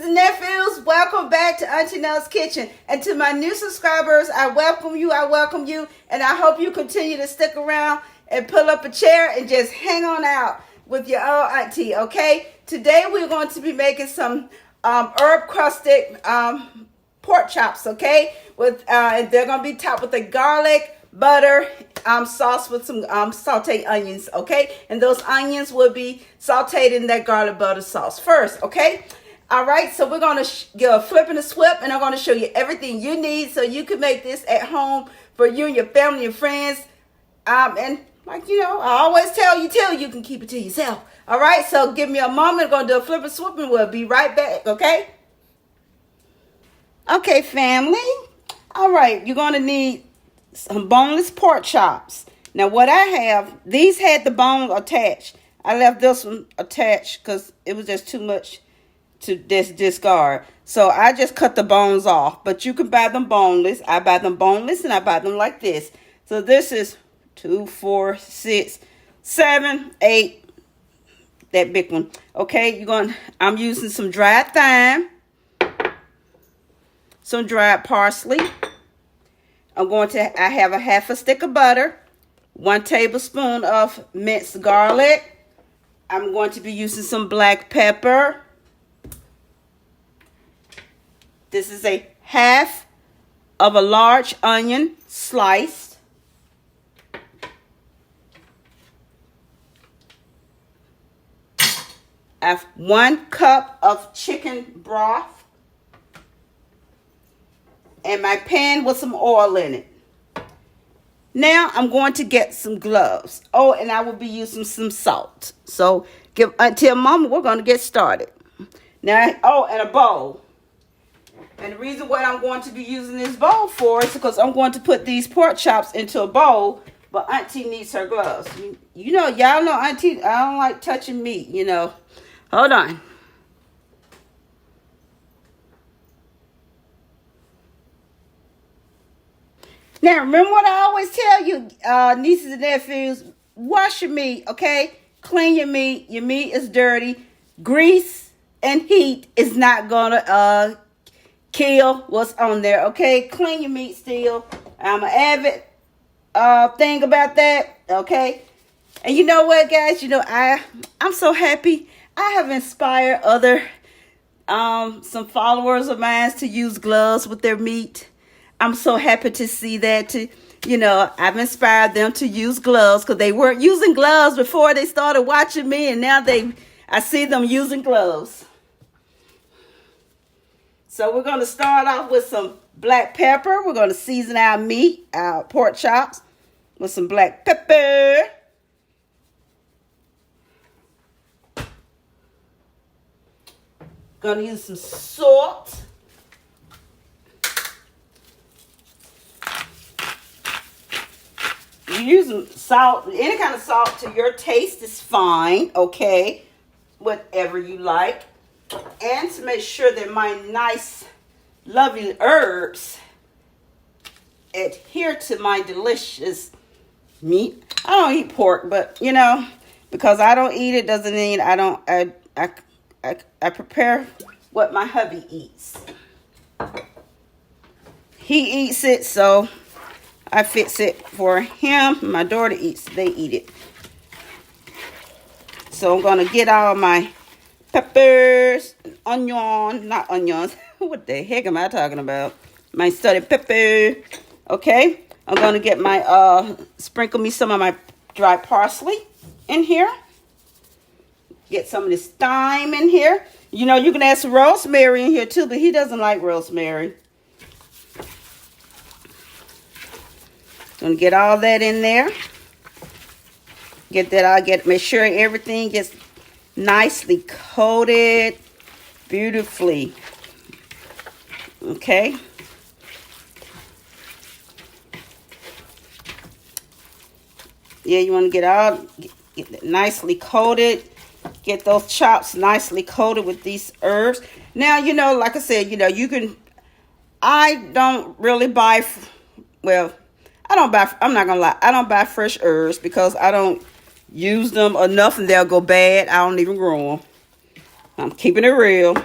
nieces and nephews, welcome back to Auntie Nell's Kitchen. And to my new subscribers, I welcome you, and I hope you continue to stick around and pull up a chair and just hang on out with your own auntie, okay? Today we're going to be making some herb crusted pork chops, okay? And they're going to be topped with a garlic butter sauce with some sauteed onions, okay? And those onions will be sauteed in that garlic butter sauce first, okay? All right, so we're going to give a flip and a swip, and I'm going to show you everything you need so you can make this at home for you and your family and friends. And like, you know, I always tell you can keep it to yourself. All right, so give me a moment. I'm going to do a flip and swip, and we'll be right back, okay? Okay, family. All right, you're going to need some boneless pork chops. Now, what I have, these had the bone attached. I left this one attached because it was just too much to discard. So I just cut the bones off. But you can buy them boneless. I buy them boneless, and I buy them like this. So this is 2, 4, 6, 7, 8. That big one. Okay, I'm using some dried thyme, some dried parsley. I have a half a stick of butter, 1 tablespoon of minced garlic. I'm going to be using some black pepper. This is a half of a large onion sliced. I have 1 cup of chicken broth. And my pan with some oil in it. Now I'm going to get some gloves. Oh, and I will be using some salt. So until a moment, we're going to get started. Now, and a bowl. And the reason why I'm going to be using this bowl for is because I'm going to put these pork chops into a bowl. But Auntie needs her gloves. You know, y'all know Auntie, I don't like touching meat, you know. Hold on. Now, remember what I always tell you, nieces and nephews, wash your meat, okay? Clean your meat. Your meat is dirty. Grease and heat is not going to kill what's on there, okay? Clean your meat still. I'm an avid thing about that, okay? And you know what, guys? You know, I'm so happy. I have inspired other, some followers of mine to use gloves with their meat. I'm so happy to see that. I've inspired them to use gloves because they weren't using gloves before they started watching me, and now I see them using gloves. So we're going to start off with some black pepper. We're going to season our meat, our pork chops, with some black pepper. Going to use some salt. You use salt, any kind of salt to your taste is fine, okay? Whatever you like. And to make sure that my nice, lovely herbs adhere to my delicious meat. I don't eat pork, but, because I don't eat it doesn't mean I prepare what my hubby eats. He eats it, so I fix it for him. My daughter they eat it. So I'm going to get all my peppers, not onions. What the heck am I talking about? My studded pepper. Okay. I'm going to get my, sprinkle me some of my dried parsley in here. Get some of this thyme in here. You can add some rosemary in here too, but he doesn't like rosemary. Gonna get all that in there. Make sure everything gets nicely coated beautifully. Okay. Yeah, you want to get it nicely coated. Get those chops nicely coated with these herbs. Now, like I said, I don't really buy, I'm not going to lie, I don't buy fresh herbs because I don't use them enough and they'll go bad. I don't even grow them. I'm keeping it real.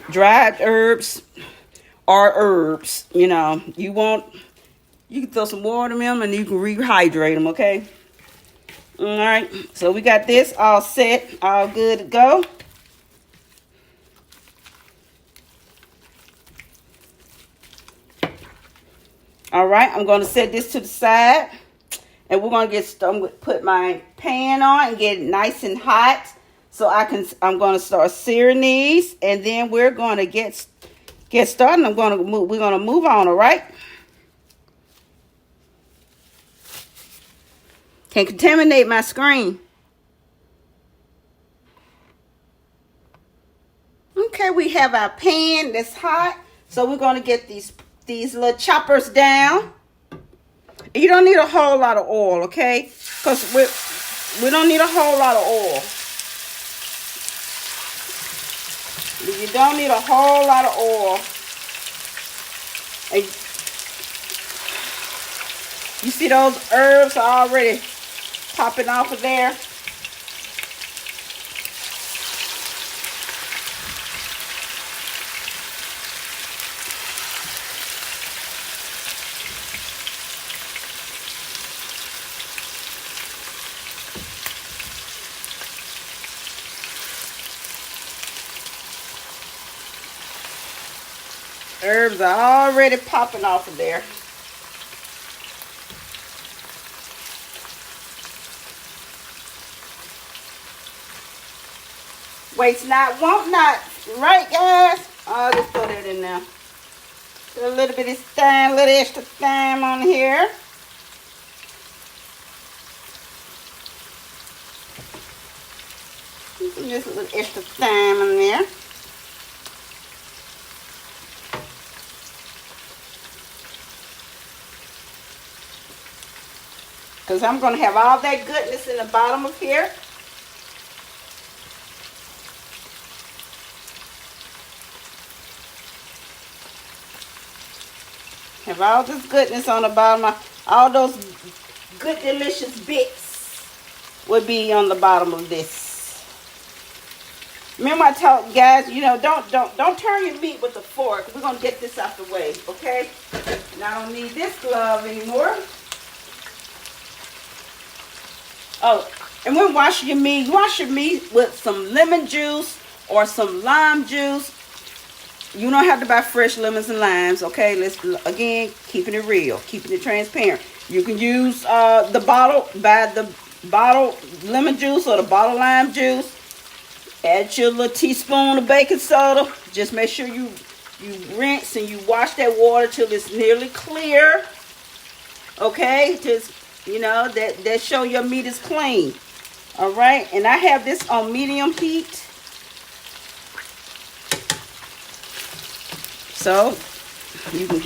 dried herbs are herbs. You know, you can throw some water in them and you can rehydrate them, okay? All right, so we got this all set, all good to go. All right, I'm going to set this to the side. And we're going to get started, put my pan on and get it nice and hot. So I'm going to start searing these. And then we're going to get started. We're going to move on, all right? Can't contaminate my screen. Okay, we have our pan that's hot. So we're going to get these little choppers down. You don't need a whole lot of oil, okay? Because we don't need a whole lot of oil. You don't need a whole lot of oil. And you see those herbs are already popping off of there? Herbs are already popping off of there. Waste not, want not. Right, guys? I'll just throw that in there. Put a little bit of thyme, a little extra thyme on here. Just a little extra thyme on there. Because I'm going to have all that goodness in the bottom of here. Have all this goodness on the bottom. All those good, delicious bits would be on the bottom of this. Remember I told guys, you know, don't turn your meat with a fork. We're going to get this out the way, okay? And I don't need this glove anymore. Oh, and when washing your meat, wash your meat with some lemon juice or some lime juice. You don't have to buy fresh lemons and limes, okay? Let's, again, keeping it real, keeping it transparent. You can use buy the bottle lemon juice or the bottle lime juice. Add your little teaspoon of baking soda. Just make sure you rinse and you wash that water till it's nearly clear. Okay? Just, you know, that show your meat is clean. All right? And I have this on medium heat. So, you can,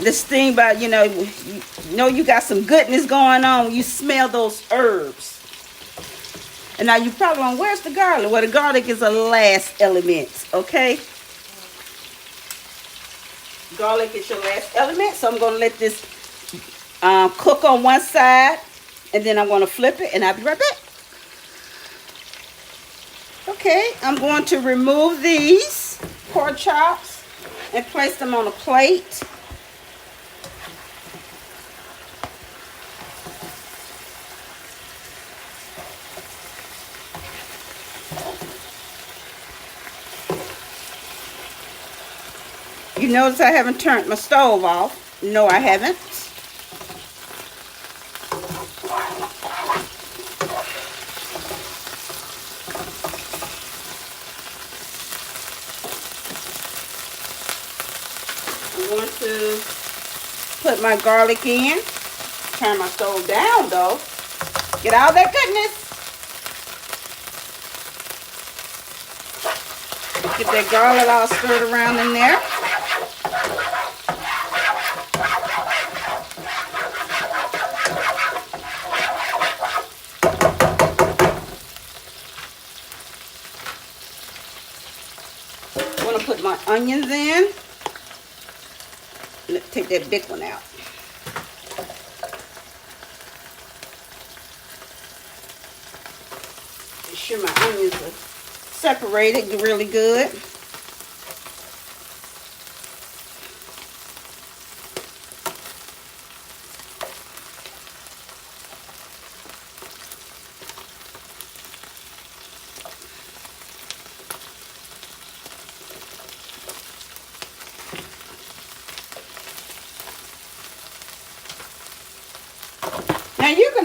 this thing about, you know you got some goodness going on when you smell those herbs. And now you probably wondering, where's the garlic? Well, the garlic is a last element, okay? Garlic is your last element. So I'm going to let this cook on one side. And then I'm going to flip it and I'll be right back. Okay, I'm going to remove these pork chops and place them on a plate. You notice I haven't turned my stove off. No, I haven't. I'm going to put my garlic in. Turn my stove down though. Get all that goodness. Get that garlic all stirred around in there. I'm going to put my onions in. Let's take that big one out. Make sure my onions are separated really good.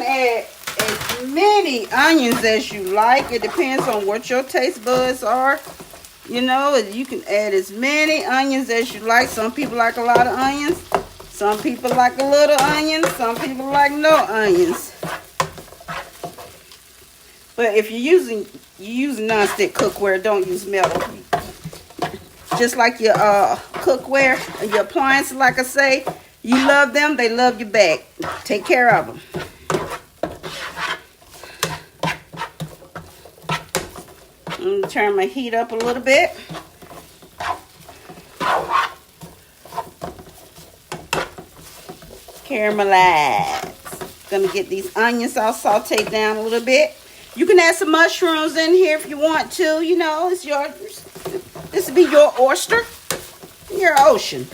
can add as many onions as you like. It depends on what your taste buds are. You know, you can add as many onions as you like. Some people like a lot of onions. Some people like a little onion. Some people like no onions. But if you're using non-stick cookware, don't use metal. Just like your cookware and your appliances, like I say, you love them, they love you back. Take care of them. I'm going to turn my heat up a little bit. Caramelize. Gonna get these onions all sauteed down a little bit. You can add some mushrooms in here if you want to. You know, it's yours. This will be your oyster, your ocean.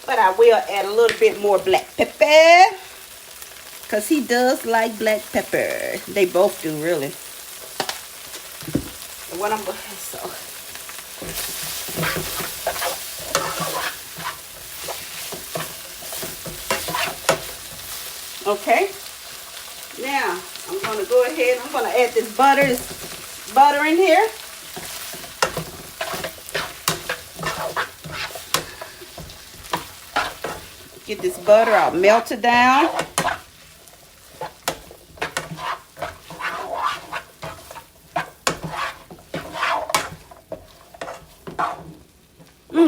But I will add a little bit more black pepper, because he does like black pepper. They both do, really. What I'm going to, okay. Now, I'm going to go ahead. I'm going to add this butter in here. Get this butter, I'll melt it down.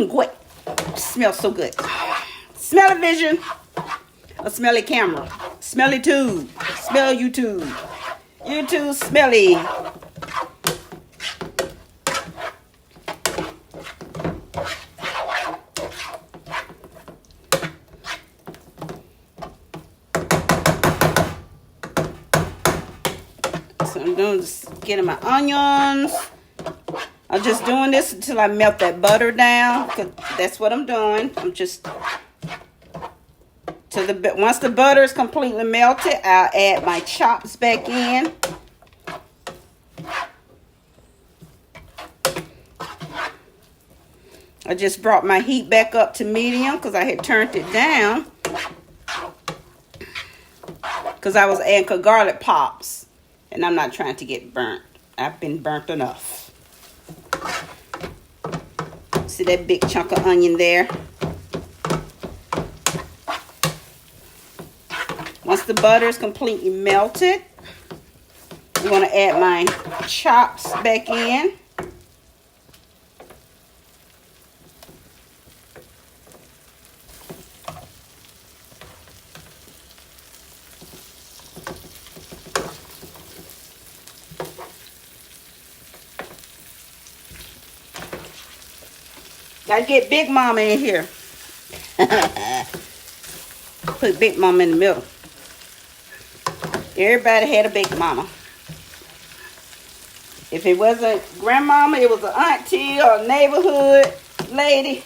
Great. Smells so good. Smell vision. A smelly camera. Smelly tube. Smell YouTube. YouTube smelly. So I'm doing just getting my onions. I'm just doing this until I melt that butter down, because that's what I'm doing. I'm just once the butter is completely melted, I'll add my chops back in. I just brought my heat back up to medium because I had turned it down, because I was adding garlic pops, and I'm not trying to get burnt. I've been burnt enough. See that big chunk of onion there? Once the butter is completely melted, I'm going to add my chops back in. Gotta get Big Mama in here. Put Big Mama in the middle. Everybody had a Big Mama. If it wasn't grandmama, it was an auntie or a neighborhood lady.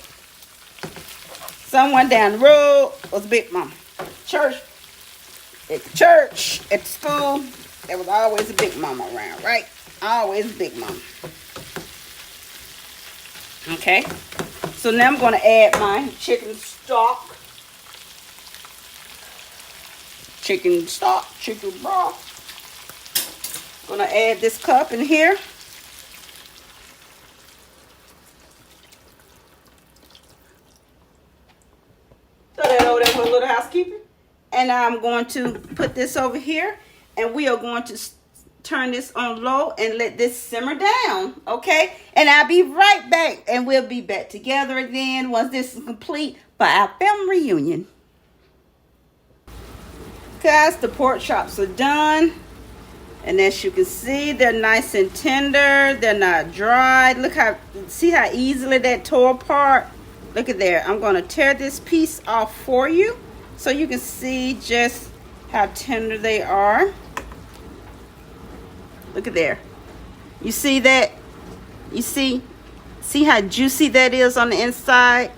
Someone down the road was Big Mama. Church, at the church, at the school, there was always a Big Mama around, right? Always a Big Mama. Okay. So now I'm going to add my chicken stock. Chicken broth. I'm going to add this cup in here. So that over there for a little housekeeping. And I'm going to put this over here. And we are going to turn this on low and let this simmer down, okay? And I'll be right back, and we'll be back together again once this is complete for our family reunion. Guys, the pork chops are done, and as you can see, they're nice and tender. They're not dry. See how easily that tore apart? Look at there. I'm going to tear this piece off for you so you can see just how tender they are. Look at there. You see that? You see how juicy that is on the inside?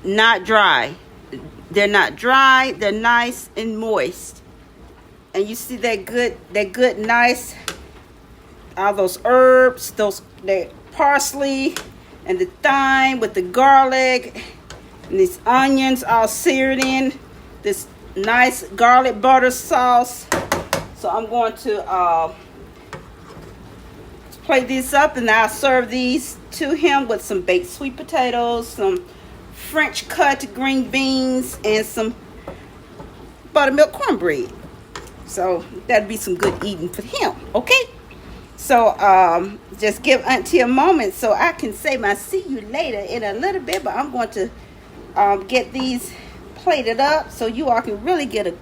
Not dry. They're not dry. They're nice and moist. And you see that good, nice, all those herbs, that parsley and the thyme with the garlic. And these onions all seared in this nice garlic butter sauce. So I'm going to plate these up, and I'll serve these to him with some baked sweet potatoes, some French cut green beans, and some buttermilk cornbread. So that'd be some good eating for him, okay? So just give Auntie a moment so I can say my see you later in a little bit, but I'm going to get these plated up so you all can really get a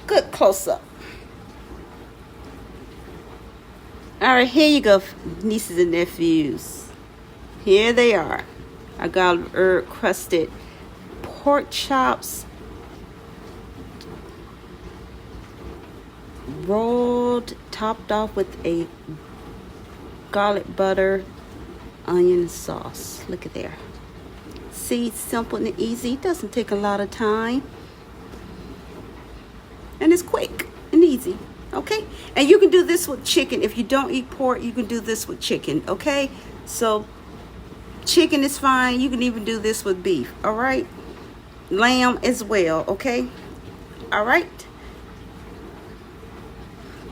good close-up. All right, here you go, nieces and nephews. Here they are. I got herb crusted pork chops, rolled, topped off with a garlic butter onion sauce. Look at there. See, simple and easy. It doesn't take a lot of time, and it's quick and easy. Okay, and you can do this with chicken. If you don't eat pork, you can do this with chicken. Okay, so chicken is fine. You can even do this with beef. All right, lamb as well. Okay, all right.